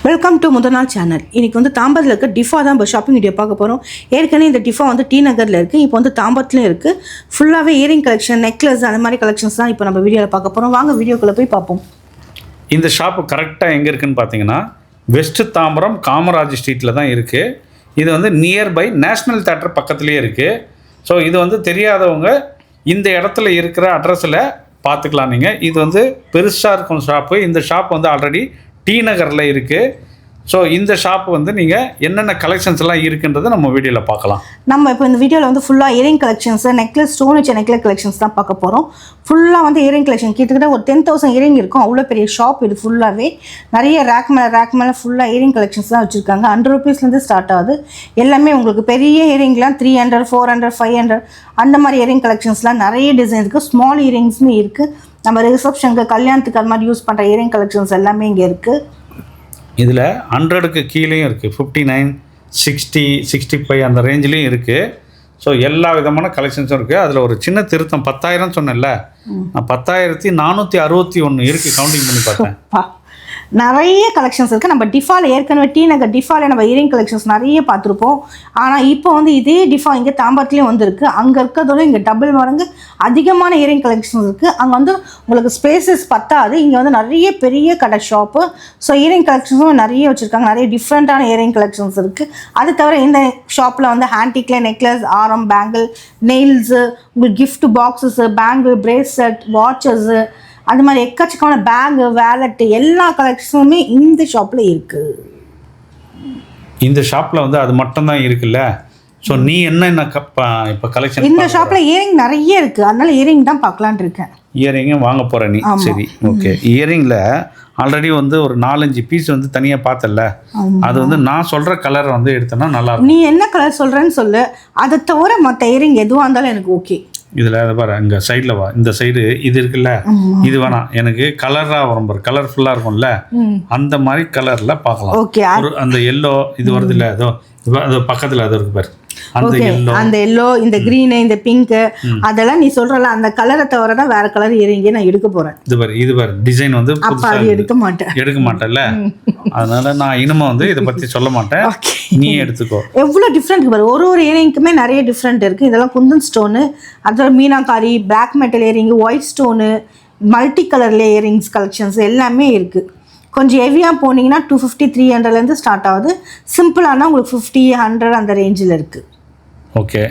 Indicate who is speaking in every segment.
Speaker 1: Welcome to முதல் நாள் channel. இன்றைக்கி வந்து தாம்பரத்தில் இருக்க டிஃபா தான் இப்போ ஷாப்பிங் வீடியோ பார்க்க போகிறோம். ஏற்கனவே இந்த டிஃபா வந்து டி நகரில் இருக்குது, இப்போ வந்து தாம்பரத்துலையும் இருக்குது. ஃபுல்லாகவே இயரிங் கலெக்ஷன், நெக்லஸ் அந்த மாதிரி கலெக்ஷன்ஸ் தான் இப்போ நம்ம வீடியோவில் பார்க்க போகிறோம். வாங்க வீடியோக்குள்ளே போய் பார்ப்போம்.
Speaker 2: இந்த ஷாப்பு கரெக்டாக எங்கே இருக்குதுன்னு பார்த்தீங்கன்னா வெஸ்ட் தாம்பரம் காமராஜ் ஸ்ட்ரீட்டில் தான் இருக்குது. இது வந்து நியர்பை நேஷ்னல் தியேட்டர் பக்கத்துலேயே இருக்குது. ஸோ இது வந்து தெரியாதவங்க இந்த இடத்துல இருக்கிற அட்ரஸில் பார்த்துக்கலாம். நீங்கள் இது வந்து பெருசாக இருக்கும் ஷாப்பு. இந்த ஷாப் வந்து ஆல்ரெடி டி நகரில் இருக்குது. ஸோ இந்த ஷாப் வந்து நீங்கள் என்னென்ன கலெக்ஷன்ஸ் எல்லாம் இருக்குன்றதை நம்ம வீடியோவில் பார்க்கலாம்.
Speaker 1: நம்ம இப்போ இந்த வீடியோவில் வந்து ஃபுல்லாக இயரிங் கலெக்ஷன்ஸ், நெக்லஸ், ஸ்டோன் வச்ச நெக்லஸ் கலெக்ஷன்ஸ் தான் பார்க்க போகிறோம். ஃபுல்லாக வந்து இயரிங் கலெக்ஷன் கிட்டத்தட்ட ஒரு 10,000 இயரிங் இருக்கும். அவ்வளோ பெரிய ஷாப் இது. ஃபுல்லாகவே நிறைய ரேக் மேலே ஃபுல்லாக இயரிங் கலெக்ஷன்ஸ் தான் வச்சுருக்காங்க. 100 rupeesலேருந்து ஸ்டார்ட் ஆகுது. எல்லாமே உங்களுக்கு பெரிய இயரிங்லாம் 300, 400, 500 அந்த மாதிரி இயரிங் கலெக்ஷன்ஸ்லாம் நிறைய டிசைன் இருக்குது. ஸ்மால் இயரிங்ஸுமே இருக்குது. நம்ம ரிசப்ஷனுக்கு, கல்யாணத்துக்கு அது மாதிரி யூஸ் பண்ணுற இயரிங் கலெக்ஷன்ஸ் எல்லாமே இங்கே இருக்குது.
Speaker 2: இதில் 100க்கு கீழேயும் இருக்குது. 59, 60, 65 அந்த ரேஞ்சிலையும் இருக்குது. ஸோ எல்லா விதமான கலெக்ஷன்ஸும் இருக்குது. அதில் ஒரு சின்ன திருத்தம், 10,000 சொன்னேன்ல, 10,461 இருக்குது. கவுண்டிங் பண்ணி பார்த்தேன்.
Speaker 1: நிறைய கலெக்ஷன்ஸ் இருக்குது. நம்ம டிஃபாவில் ஏற்கனவே டி நகர் டிஃபாவில் நம்ம இயரிங் கலெக்ஷன்ஸ் நிறைய பார்த்துருப்போம். ஆனால் இப்போ வந்து இதே டிஃபா இங்கே தாம்பரத்துலேயும் வந்துருக்கு. அங்கே இருக்கிறதோட இங்கே டபுள் மடங்கு அதிகமான இயரிங் கலெக்ஷன்ஸ் இருக்குது. அங்கே வந்து உங்களுக்கு ஸ்பேசஸ் பத்தாது. இங்கே வந்து நிறைய பெரிய கடை ஷாப்பு. ஸோ இயரிங் கலெக்ஷன்ஸும் நிறைய வச்சுருக்காங்க. நிறைய டிஃப்ரெண்ட்டான இயரிங் கலெக்ஷன்ஸ் இருக்குது. அது தவிர இந்த ஷாப்பில் வந்து ஹேண்டிக்ல நெக்லஸ், ஆரம், பேங்கிள், நெயில்ஸு, உங்களுக்கு gift boxes, bangle, bracelet, watches, அது மாதிரி எக்கச்சக்கமான பேகு, வேலெட்டு எல்லா கலெக்ஷனுமே இந்த ஷாப்பில் இருக்குது.
Speaker 2: இந்த ஷாப்பில் வந்து அது மட்டும்தான் இருக்குல்ல. ஸோ நீ என்ன இப்போ கலெக்ஷன்
Speaker 1: இந்த ஷாப்பில் இயரிங் நிறைய இருக்குது. அதனால இயரிங் தான் பார்க்கலான் இருக்கேன்.
Speaker 2: இயரிங்கும் வாங்க போகிற நீ? சரி, ஓகே. இயரிங்கில் ஆல்ரெடி வந்து ஒரு 4-5 பீஸ் வந்து தனியாக பார்த்தல. அது வந்து நான் சொல்கிற கலர் வந்து எடுத்தேன்னா நல்லாயிருக்கும்.
Speaker 1: நீ என்ன கலர் சொல்கிறேன்னு சொல்லு. அதை தவிர மற்ற இயரிங் எதுவாக இருந்தாலும் எனக்கு ஓகே.
Speaker 2: இதில் அதை பாரு, இங்கே சைடில் வா. இந்த சைடு இது இருக்குல்ல, இது வேணாம் எனக்கு. கலராக வரும் பாரு, கலர்ஃபுல்லாக இருக்கும்ல, அந்த மாதிரி கலரில் பார்க்கலாம்.
Speaker 1: ஓகே.
Speaker 2: ஒரு அந்த எல்லோ இது வருது இல்லை, அதோ அது பக்கத்தில் அது இருக்கு பாரு,
Speaker 1: அந்த எல்லோ, இந்த கிரீனு, இந்த பிங்க்கு, அதெல்லாம் நீ சொல்றல அந்த கலரை தவிர தான் வேற கலர் இயரிங்கே நான் எடுக்க போறேன்.
Speaker 2: இது பாரு டிசைன் வந்து
Speaker 1: எடுக்க
Speaker 2: மாட்டேன்ல. அதனால நான் இனிமே வந்து இதை பற்றி சொல்ல மாட்டேன், நீ எடுத்துக்கோ.
Speaker 1: எவ்வளோ டிஃப்ரெண்ட் பாரு. ஒரு இயரிங்குமே நிறைய டிஃப்ரெண்ட் இருக்குது. இதெல்லாம் குந்தன் ஸ்டோனு, அதோட meenakari, black metal earring, white stone, multi கலர்ல இயரிங்ஸ் கலெக்ஷன்ஸ் எல்லாமே இருக்குது. கொஞ்சம் ஹெவியாக போனீங்கன்னா 250, 300லேருந்து ஸ்டார்ட் ஆகுது. சிம்பிளானா உங்களுக்கு 50, 100 அந்த ரேஞ்சில் இருக்குது.
Speaker 2: ஓகே.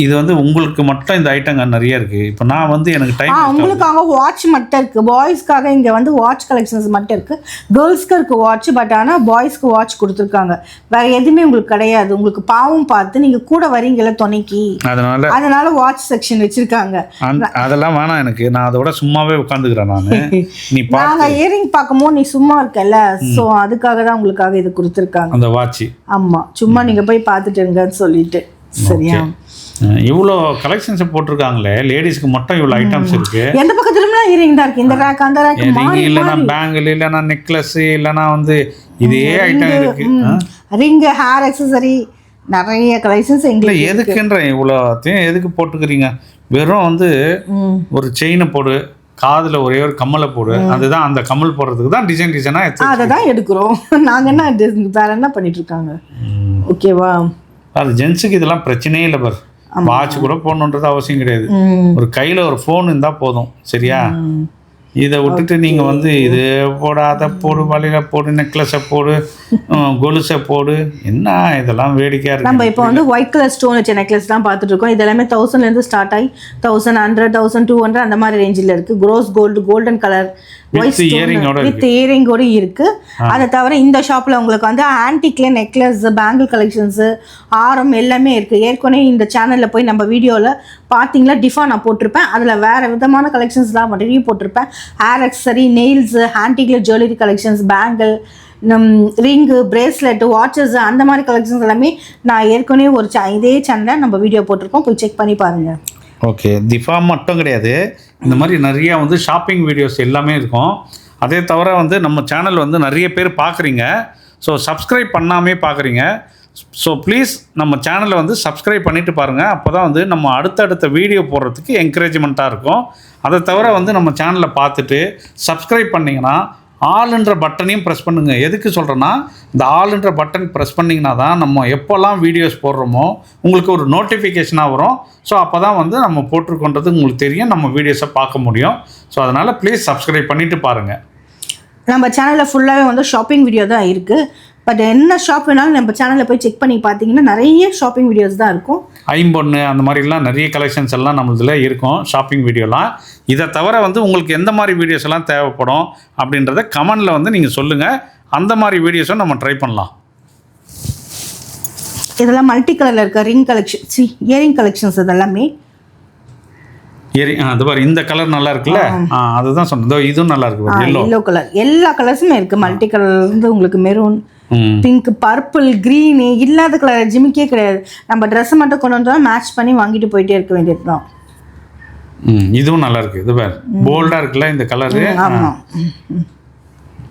Speaker 2: இது வந்து உங்களுக்கு மட்டும் இந்த ஐட்டங்க நிறைய இருக்குது. இப்போ நான் வந்து எனக்கு டைம்,
Speaker 1: உங்களுக்காக வாட்ச் மட்டும் இருக்குது. பாய்ஸ்க்காக இங்கே வந்து வாட்ச் கலெக்ஷன்ஸ் மட்டும் இருக்குது. கேர்ள்ஸ்க்கு இருக்குது வாட்ச், பட் ஆனால் பாய்ஸ்க்கு வாட்ச் கொடுத்துருக்காங்க. வேறு எதுவுமே உங்களுக்கு கிடையாது. உங்களுக்கு பாவம் பார்த்து நீங்கள் கூட வரீங்கள துணைக்கி, அதனால வாட்ச் செக்ஷன் வச்சுருக்காங்க.
Speaker 2: அதெல்லாம் வேணாம் எனக்கு. நான் அதோட சும்மாவே உட்காந்துக்கிறேன் நான். நீ
Speaker 1: நாங்கள் இயரிங் பார்க்கும்போது நீ சும்மா இருக்கல, ஸோ அதுக்காக தான் உங்களுக்காக இது கொடுத்துருக்காங்க,
Speaker 2: அந்த வாட்ச்.
Speaker 1: ஆமாம், சும்மா நீங்கள் போய் பார்த்துட்டுங்கன்னு சொல்லிட்டு. சரியா?
Speaker 2: இவ்வளோ கலெக்ஷன்ஸ் போட்டிருக்காங்களே, லேடிஸ்க்கு மட்டும் இவ்வளோ ஐட்டம்ஸ் இருக்கு.
Speaker 1: எந்த பக்கத்துலலாம் இயரிங் தான் இருக்கு. இந்த ரேக், அந்த ரேக்,
Speaker 2: இல்லைனா பேங்கிள், இல்லைனா நெக்லஸ், இல்லைனா வந்து இதே ஐட்டம் இருக்கு.
Speaker 1: ரிங், ஹேர் அக்சசரி, நிறைய கலெக்ஷன்ஸ் எங்க.
Speaker 2: எதுக்குன்ற இவ்வளோத்தையும் எதுக்கு போட்டுக்கிறீங்க? வெறும் வந்து ஒரு செயினை போடு, காதில் ஒரே ஒரு கம்மலை போடு, அதுதான் அந்த கம்மல் போடுறதுக்கு தான் டிசைனாக
Speaker 1: அதை தான் எடுக்கிறோம். நாங்கள் என்ன வேற என்ன பண்ணிட்டு இருக்காங்க? ஓகேவா?
Speaker 2: அது ஜென்ஸுக்கு இதெல்லாம் பிரச்சனையே இல்லை பாரு. வாட்ச் கூட போடணுன்றது அவசியம் கிடையாது. ஒரு கையில் ஒரு ஃபோன் இருந்தால் போதும். சரியா? இதை விட்டுட்டு நீங்கள் வந்து இது போடு, அதை போடு, வலையில் போடு, நெக்லஸை போடு, கொலுசை போடு, என்ன இதெல்லாம் வேடிக்கையாக இருக்குது.
Speaker 1: நம்ம இப்போ வந்து ஒயிட் கலர் ஸ்டோன் வச்ச நெக்லஸ் தான் பார்த்துட்டு இருக்கோம். இது எல்லாமே 1000லேருந்து ஸ்டார்ட் ஆகி 1100, 1200 அந்த மாதிரி ரேஞ்சில் இருக்குது. க்ரோஸ் கோல்டு, கோல்டன் கலர், வித் இயரிங்கோட இருக்கு. அதை தவிர இந்த ஷாப்பில் உங்களுக்கு வந்து ஆன்டிக்ல நெக்லஸ், பேங்கிள் கலெக்ஷன்ஸு, ஆரம் எல்லாமே இருக்குது. ஏற்கனவே இந்த சேனலில் போய் நம்ம வீடியோவில் பார்த்தீங்களா, டிஃபா நான் போட்டிருப்பேன். அதில் வேறு விதமான கலெக்ஷன்ஸ்லாம் ரிவ்யூ போட்டிருப்பேன். ஹேர் அக்சசரி, நெயில்ஸு, ஆன்டிக்ல jewellery collections, bangle, ring, bracelet, watches, அந்த மாதிரி கலெக்ஷன்ஸ் எல்லாமே நான் ஏற்கனவே ஒரு இதே சேனலில் நம்ம வீடியோ போட்டிருக்கோம். போய் செக் பண்ணி பாருங்கள்.
Speaker 2: ஓகே. திஃபா மட்டும் கிடையாது, இந்த மாதிரி நிறையா வந்து ஷாப்பிங் வீடியோஸ் எல்லாமே இருக்கும். அதே தவிர வந்து நம்ம சேனல் வந்து நிறைய பேர் பார்க்குறீங்க. ஸோ சப்ஸ்கிரைப் பண்ணாமே பார்க்குறீங்க. ஸோ ப்ளீஸ் நம்ம சேனலை வந்து சப்ஸ்கிரைப் பண்ணிவிட்டு பாருங்கள். அப்போ தான் வந்து நம்ம அடுத்தடுத்த வீடியோ போடுறதுக்கு என்கரேஜ்மெண்ட்டாக இருக்கும். அதை தவிர வந்து நம்ம சேனலை பார்த்துட்டு சப்ஸ்கிரைப் பண்ணிங்கன்னா ஆல்ன்ற பட்டனையும் ப்ரெஸ் பண்ணுங்கள். எதுக்கு சொல்கிறேன்னா, இந்த ஆல்ன்ற பட்டன் ப்ரெஸ் பண்ணிங்கன்னா தான் நம்ம எப்போல்லாம் வீடியோஸ் போடுறோமோ உங்களுக்கு ஒரு நோட்டிஃபிகேஷனாக வரும். ஸோ அப்போ தான் வந்து நம்ம போட்டிருக்கோன்றது உங்களுக்கு தெரியும், நம்ம வீடியோஸை பார்க்க முடியும். ஸோ அதனால் ப்ளீஸ் சப்ஸ்கிரைப் பண்ணிவிட்டு பாருங்கள்.
Speaker 1: நம்ம சேனலில் ஃபுல்லாகவே வந்து ஷாப்பிங் வீடியோ தான் இருக்குது. பட் என்ன ஷாப் வேணாலும் நம்ம சேனலில் போய் செக் பண்ணி பார்த்தீங்கன்னா நிறைய ஷாப்பிங் வீடியோஸ் தான் இருக்கும்.
Speaker 2: ஐம்பொன்று அந்த மாதிரிலாம் நிறைய கலெக்ஷன்ஸ் எல்லாம் நம்மளதில் இருக்கும் ஷாப்பிங் வீடியோலாம். இதை தவிர வந்து உங்களுக்கு எந்த மாதிரி வீடியோஸ் எல்லாம் தேவைப்படும் அப்படின்றத கமெண்டில் வந்து நீங்கள் சொல்லுங்கள். அந்த மாதிரி வீடியோஸும் நம்ம ட்ரை பண்ணலாம்.
Speaker 1: இதெல்லாம் மல்டி கலரில் இருக்க ரிங் கலெக்ஷன், இயரிங் கலெக்ஷன்ஸ் இதெல்லாமே.
Speaker 2: அது பாரு, இந்த கலர் நல்லா இருக்குல்ல, அதுதான் சொன்னது. இதுவும் நல்லா இருக்கு,
Speaker 1: எல்லோ கலர். எல்லா கலர்ஸுமே இருக்குது. மல்டி கலர் வந்து உங்களுக்கு மெரூன், பிங்க், பர்பிள், க்ரீனு, இல்லாத கலர் ஜிமிக்கே கிடையாது. நம்ம ட்ரெஸ்ஸை மட்டும் கொண்டு வந்தால் மேட்ச் பண்ணி வாங்கிட்டு போயிட்டே இருக்க வேண்டியது தான்.
Speaker 2: இதுவும் நல்லா இருக்கு. இது பாரு, போல்டாக இருக்குல்ல இந்த கலரு.
Speaker 1: ஆமாம்,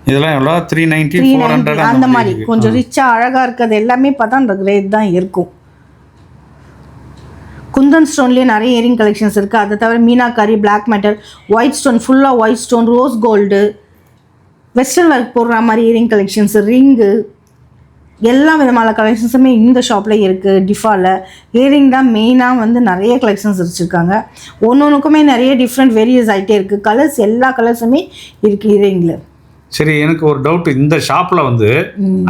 Speaker 2: இதெல்லாம் எவ்வளோ? 390, 400
Speaker 1: அந்த மாதிரி கொஞ்சம் ரிச்சாக அழகாக இருக்கிறது எல்லாமே பார்த்தா அந்த ரேட் தான் இருக்கும். குந்தன் ஸ்டோன்லேயே நிறைய இயரிங் கலெக்ஷன்ஸ் இருக்குது. அதை தவிர meenakari, black metal, white stone, ஃபுல்லாக white stone, rose gold, western work போடுற மாதிரி இயரிங் கலெக்ஷன்ஸு, ரிங்கு, எல்லா விதமான கலெக்ஷன்ஸுமே இந்த ஷாப்பில் இருக்குது. டிஃபாவில் இயரிங் தான் மெயினாக வந்து நிறைய கலெக்ஷன்ஸ் வச்சுருக்காங்க. ஒன்றுக்குமே நிறைய டிஃப்ரெண்ட் வேரியஸ் ஆகிட்டே இருக்குது. கலர்ஸ் எல்லா கலர்ஸுமே இருக்குது இயரிங்கில்.
Speaker 2: சரி, எனக்கு ஒரு டவுட். இந்த ஷாப்பில் வந்து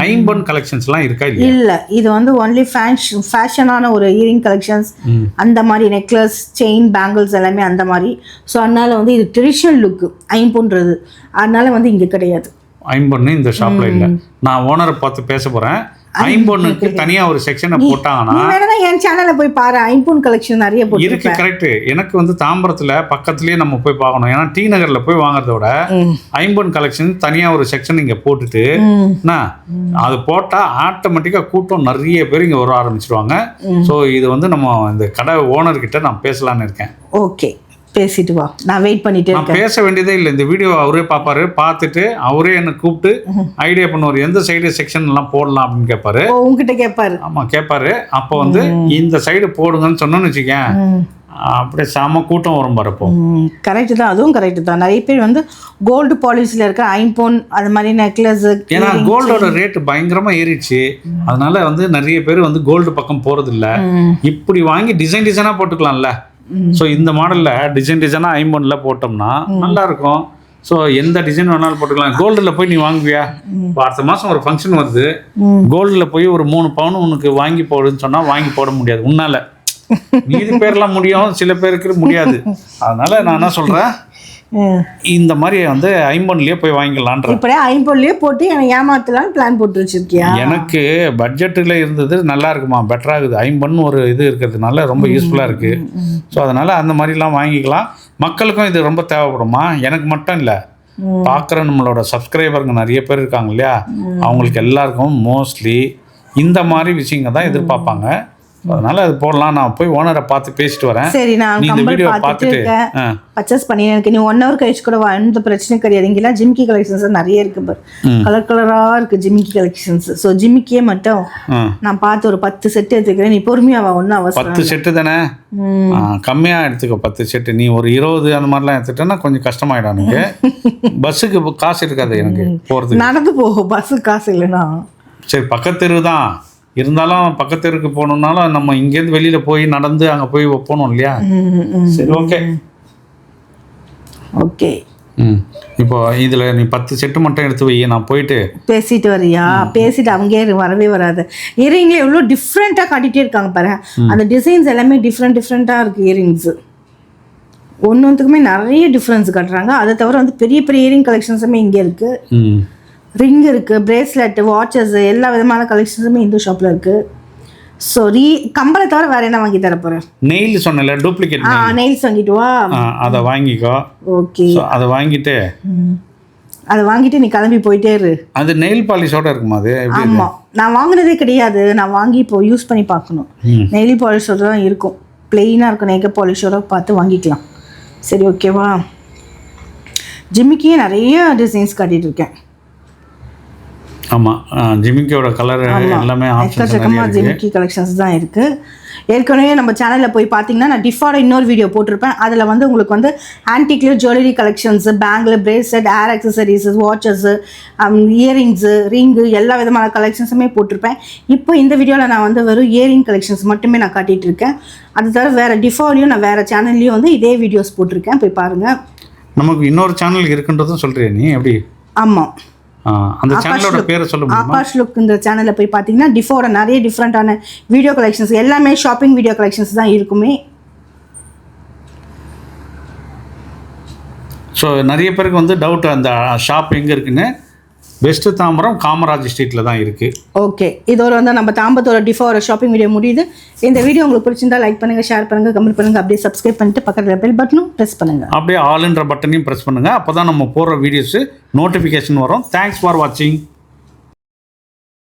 Speaker 2: ஐம்பொன் கலெக்ஷன்ஸ்லாம் இருக்கா?
Speaker 1: இல்லை, இது வந்து ஒன்லி ஃபேஷனான ஒரு இயரிங் கலெக்ஷன்ஸ், அந்த மாதிரி நெக்லஸ், செயின், பேங்கிள்ஸ் எல்லாமே அந்த மாதிரி. ஸோ அதனால் வந்து இது ட்ரெடிஷ்னல் லுக்கு ஐம்பொன்றது, அதனால் வந்து இங்கே கிடையாது.
Speaker 2: ஐம்பொன்னு இந்த ஷாப்பில் இல்லை. நான் ஓனரை பார்த்து பேச போகிறேன். ஐம்பொன்னுக்கு தனியாக ஒரு செக்ஷனை போட்டாங்கன்னா
Speaker 1: என் சேனலில் போய் பாரு, ஐம்பொன் கலெக்ஷன் நிறைய
Speaker 2: இருக்கு. கரெக்டு. எனக்கு வந்து தாம்பரத்தில் பக்கத்துலேயே நம்ம போய் பார்க்கணும். ஏன்னா டி நகரில் போய் வாங்குறத விட ஐம்பொன் கலெக்ஷன் தனியாக ஒரு செக்ஷன் இங்கே போட்டுட்டு அது போட்டால் ஆட்டோமேட்டிக்காக கூட்டம் நிறைய பேர் இங்கே வர ஆரம்பிச்சிருவாங்க. ஸோ இது வந்து நம்ம இந்த கடை ஓனர்கிட்ட நான் பேசலான்னு இருக்கேன்.
Speaker 1: ஓகே, பேசிட்டு வா, நான் வெயிட் பண்ணிட்டு இருக்கேன்.
Speaker 2: பேச வேண்டியதே இல்லை. இந்த வீடியோ அவரே பார்ப்பாரு. பார்த்துட்டு அவரே என்ன கூப்பிட்டு ஐடியா பண்ணுவார், எந்த சைடு செக்ஷன் எல்லாம் போடலாம் அப்படின்னு கேட்பாரு.
Speaker 1: உங்ககிட்ட கேட்பாரு?
Speaker 2: ஆமாம், கேட்பாரு. அப்போ வந்து இந்த சைடு போடுங்கன்னு சொன்னோன்னு வச்சுக்கேன், அப்படியே செம கூட்டம் வரும் பாருப்போ.
Speaker 1: கரெக்டு தான், அதுவும் கரெக்டு தான். நிறைய பேர் வந்து கோல்டு பாலிஷில் இருக்க ஐம்பொன் அது மாதிரி நெக்லஸ்,
Speaker 2: ஏன்னா கோல்டோட ரேட்டு பயங்கரமாக ஏறிடுச்சு. அதனால வந்து நிறைய பேர் வந்து கோல்டு பக்கம் போகிறதில்ல. இப்படி வாங்கி டிசைனாக போட்டுக்கலாம்ல. ஸோ இந்த மாடலில் டிசைனாக ஐம்பொன்னில் போட்டோம்னா நல்லா இருக்கும். ஸோ எந்த டிசைன் வேணாலும் போட்டுக்கலாம். கோல்டில் போய் நீ வாங்குவியா? இப்போ அடுத்த மாதம் ஒரு ஃபங்க்ஷன் வருது, கோல்டில் போய் ஒரு 3 பவுன் உனக்கு வாங்கி போடுன்னு சொன்னால் வாங்கி போட முடியாது உன்னால். மீதி பேர்லாம் முடியும், சில பேருக்கு முடியாது. அதனால நான் என்ன சொல்கிறேன், இந்த மாதிரி வந்து ஐம்பொன்லேயே போய் வாங்கிக்கலான்ற.
Speaker 1: இப்படியே ஐம்பொன்லேயே போட்டு எனக்கு ஏமாத்தலான்னு பிளான் போட்டு வச்சிருக்கியா?
Speaker 2: எனக்கு பட்ஜெட்டில் இருந்தது நல்லா இருக்குமா, பெட்டராகுது. ஐம்பொன்னு ஒரு இது இருக்கிறதுனால ரொம்ப யூஸ்ஃபுல்லாக இருக்குது. ஸோ அதனால் அந்த மாதிரிலாம் வாங்கிக்கலாம். மக்களுக்கும் இது ரொம்ப தேவைப்படுமா, எனக்கு மட்டும் இல்லை, பார்க்குற நம்மளோட சப்ஸ்கிரைபருங்க நிறைய பேர் இருக்காங்க இல்லையா, அவங்களுக்கு எல்லாருக்கும் மோஸ்ட்லி இந்த மாதிரி விஷயங்க தான் எதிர்பார்ப்பாங்க. அதனால அது போடலாம். நான் போய் ஓனரை பார்த்து பேசிட்டு வரேன்.
Speaker 1: சரி, நான்
Speaker 2: இந்த வீடியோ பார்த்துட்டு
Speaker 1: பர்ச்சேஸ் பண்ணி எனக்கு நீ 1 hour கழிச்சு கூட எந்த பிரச்சனையும் கிடையாது. இங்கெல்லாம் ஜிமிக்கி கலெக்ஷன்ஸ் நிறைய இருக்கு பாரு, கலர் கலராக இருக்கு ஜிமிக்கி கலெக்ஷன்ஸ். ஸோ ஜிமிக்கியே மட்டும் நான் பார்த்து ஒரு 10 செட்டு எடுத்துக்கிறேன். நீ பொறுமையாவா, ஒன்றும் அவசியம்.
Speaker 2: 10 செட்டு தானே, கம்மியாக எடுத்துக்கோ. 10 செட்டு நீ ஒரு 20 அந்த மாதிரிலாம் எடுத்துட்டேன்னா கொஞ்சம் கஷ்டமாயிடும் எனக்கு. பஸ்ஸுக்கு காசு இருக்காது எனக்கு போகிறதுக்கு.
Speaker 1: நடந்து போகும், பஸ்ஸுக்கு காசு இல்லைன்னா.
Speaker 2: சரி, பக்கத்தெரு தான் இருந்தாலும் பக்கத்தெருக்கு போகணுன்னாலும் நம்ம இங்கேருந்து வெளியில் போய் நடந்து அங்கே போய் போகணும் இல்லையா. சரி, ஓகே
Speaker 1: ஓகே.
Speaker 2: இப்போ இதில் நீ 10 செட்டு மட்டும் எடுத்து வை, நான் போயிட்டு பேசிட்டு
Speaker 1: வரியா? பேசிட்டு அவங்க வரவே வராது. இயரிங்ல எவ்வளோ டிஃப்ரெண்ட்டாக காட்டிகிட்டே இருக்காங்க பாரு. அந்த டிசைன்ஸ் எல்லாமே டிஃப்ரெண்ட்டாக இருக்குது. இயரிங்ஸு ஒன்றுத்துக்குமே நிறைய டிஃப்ரென்ஸ் காட்டுறாங்க. அதை தவிர வந்து பெரிய பெரிய இயரிங் கலெக்ஷன்ஸுமே இங்கே இருக்குது. ரிங் இருக்குது, பிரேஸ்லெட், வாட்சஸ், எல்லா விதமான கலெக்ஷன்ஸுமே இந்த ஷாப்பில் இருக்குது. ஸோ கம்பளை தவிர வேறு என்ன வாங்கி தர போகிறேன்?
Speaker 2: நெயில் சொன்னல, டூப்ளிகேட்
Speaker 1: நெயில்ஸ் வாங்கிட்டு வா.
Speaker 2: அதை வாங்கிக்கோ.
Speaker 1: ஓகே,
Speaker 2: அதை வாங்கிட்டு
Speaker 1: நீ கிளம்பி போயிட்டே இரு.
Speaker 2: அது நெயில் பாலிஷோட இருக்குமா அது?
Speaker 1: ஆமாம், நான் வாங்கினதே கிடையாது. நான் வாங்கி இப்போ யூஸ் பண்ணி பார்க்கணும். நெயில் பாலிஷோட தான் இருக்கும், பிளெயினாக இருக்கும். நெயில் பாலிஷோட பார்த்து வாங்கிக்கலாம். சரி, ஓகேவா? ஜிமிக்கியே நிறைய டிசைன்ஸ் காட்டிகிட்டு இருக்கேன்.
Speaker 2: ஆமாம், ஜிமிக்கியோட கலர் எல்லாமே
Speaker 1: எக்கச்சக்கமாக ஜிமிக்கி கலெக்ஷன்ஸ் தான் இருக்குது. ஏற்கனவே நம்ம சேனலில் போய் பார்த்தீங்கன்னா நான் டிஃபாட இன்னொரு வீடியோ போட்டிருப்பேன். அதில் வந்து உங்களுக்கு வந்து ஆன்டிக்ல ஜுவல்லரி கலெக்ஷன்ஸு, பேங்கில், பிரேஸ்லெட், ஏர் அக்சசரிஸு, வாட்சஸ்ஸு, இயரிங்ஸு, ரிங்கு எல்லா விதமான கலெக்ஷன்ஸுமே போட்டிருப்பேன். இப்போ இந்த வீடியோவில் நான் வந்து வெறும் இயரிங் கலெக்ஷன்ஸ் மட்டுமே நான் காட்டிகிட்டு இருக்கேன். அது தவிர வேறு டிஃபாலையும் நான் வேறு சேனல்லையும் வந்து இதே வீடியோஸ் போட்டிருக்கேன், போய் பாருங்கள்.
Speaker 2: நமக்கு இன்னொரு சேனல் இருக்குன்றதும் சொல்கிறேன் நீ எப்படி?
Speaker 1: ஆமாம்,
Speaker 2: அந்த சேனலோட பேரை சொல்ல முடியுமா?
Speaker 1: ஆகாஷ் லுக் இந்த சேனலில் போய் பார்த்தீங்கன்னா டிஃபோட நிறைய டிஃப்ரெண்ட்டான வீடியோ கலெக்ஷன்ஸ் எல்லாமே ஷாப்பிங் வீடியோ கலெக்ஷன்ஸ் தான் இருக்குமே.
Speaker 2: ஸோ நிறைய பேருக்கு வந்து டவுட் அந்த ஷாப் எங்கே இருக்குன்னு. வெஸ்ட் தாம்பரம் காமராஜ் ஸ்ட்ரீட்டில் தான் இருக்குது.
Speaker 1: ஓகே, இதோட வந்து நம்ம தாம்பரத்தோட டிஃபோட ஷாப்பிங் வீடியோ முடியுது. இந்த வீடியோ உங்களுக்கு பிடிச்சிருந்தா லைக் பண்ணுங்கள், ஷேர் பண்ணுங்கள், கமெண்ட் பண்ணுங்கள், அப்படியே சப்ஸ்கிரைப் பண்ணிட்டு பக்கத்தில் பெல் பட்டனும் ப்ரெஸ் பண்ணுங்கள்.
Speaker 2: அப்படியே ஆல்ன்ற பட்டனையும் ப்ரெஸ் பண்ணுங்கள். அப்போ தான் நம்ம போடுற வீடியோஸு நோட்டிஃபிகேஷன் வரும். தேங்க்ஸ் ஃபார் வாட்சிங்.